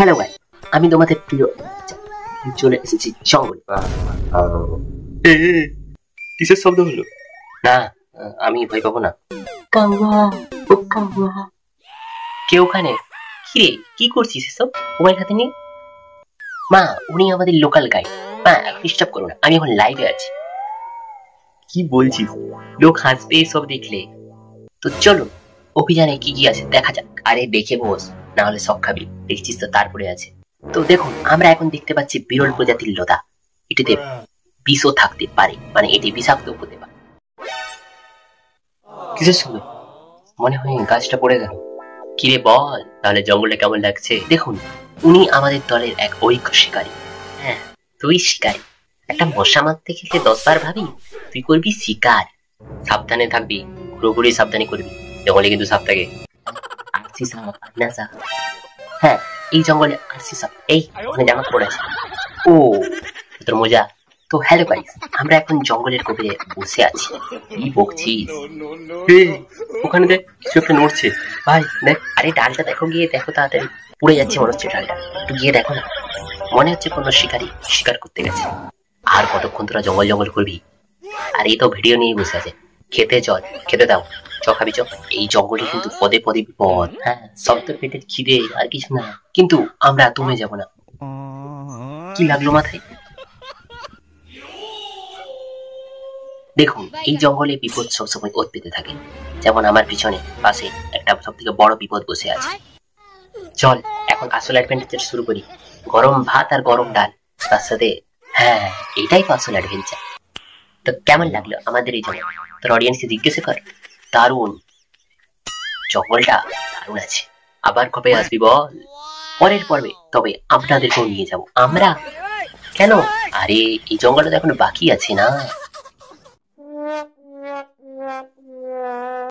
Hello ভাই, আমি তোমাদের প্রিয় চলে এসেছি জঙ্গলে। এ এ, কিসের শব্দ হলো? না, আমি ভয় পাবো না। কাউয়া, ও কাউয়া, কে ওখানে? কিরে, কি করছিস এসব মোবাইল হাতে নিয়ে? মা, উনি আমাদের লোকাল গাইড। মা, ডিস্টার্ব করো না, আমি এখন লাইভে আছি। কি বলছিস? লোক হাসবে এসব দেখলে। তো চলো, অভিযানে কি কি আছে দেখা যাক। আরে দেখে বস, না হলে শখ খাবি। দেখছিস তো তারপরে আছে। তো দেখুন, আমরা এখন দেখতে পাচ্ছি বিরল প্রজাতির লোদা। এটিতে বিষও থাকতে পারে, মানে এটি বিষাক্ত হতে পারে। কিসের সঙ্গে? মনে হয় গাছটা পড়ে গেল। কিরে বল, তাহলে জঙ্গলটা কেমন লাগছে? দেখুন, উনি আমাদের দলের এক অভিজ্ঞ শিকারী। হ্যাঁ, তুই শিকারী। একটা মশা মারতে খেলে 10 বার ভাবি তুই করবি শিকার। সাবধানে থাকবি, পুরোপুরি সাবধানে করবি। জঙ্গলে কিন্তু সাপ থাকে। আরসি সাপ, আন্নাসা। হ্যাঁ, এই জঙ্গলে আরসি সাপ। এই ওখানে জামা পড়ে আছে। ও, তোর মজা। তো হ্যালো গাইস, আমরা এখন জঙ্গলের গভীরে বসে আছি। কি বকছিস? ওখানে দেখ, কিছু একটা নড়ছে। ভাই দেখ, আরে ডালটা দেখো, গিয়ে দেখো তাড়াতাড়ি। পুড়ে যাচ্ছে মনে হচ্ছে ডালটা, একটু গিয়ে দেখো না। মনে হচ্ছে কোনো শিকারী শিকার করতে গেছে। আর কতক্ষণ তোরা জঙ্গল জঙ্গল করবি? আর এই তো ভিডিও নিয়ে বসে আছে। খেতে চল, খেতে দাও। চ খাবি চ। এই জঙ্গলে কিন্তু পদে পদে বিপদ। হ্যাঁ, সব তো পেটের খিদে, আর কিছু না। কিন্তু আমরা দমে যাব না। কি লাগলো মাথায়? দেখুন, এই জঙ্গলে বিপদ সবসময় ওত পেতে থাকে। যেমন আমার পিছনে পাশে একটা সব থেকে বড় বিপদ বসে আছে। চল এখন আসল অ্যাডভেঞ্চার শুরু করি। গরম ভাত আর গরম ডাল, তার সাথে হ্যাঁ, এটাই তো আসল অ্যাডভেঞ্চার। তো কেমন লাগলো আমাদের এই জঙ্গল? তোর অডিয়েন্সকে জিজ্ঞাসা কর। দারুণ, জঙ্গলটা দারুণ আছে। আবার কবে আসবি বল? পরের পর্বে, তবে আপনাদেরকেও নিয়ে যাব আমরা। কেন? আরে এই জঙ্গলটা তো এখন বাকি আছে না।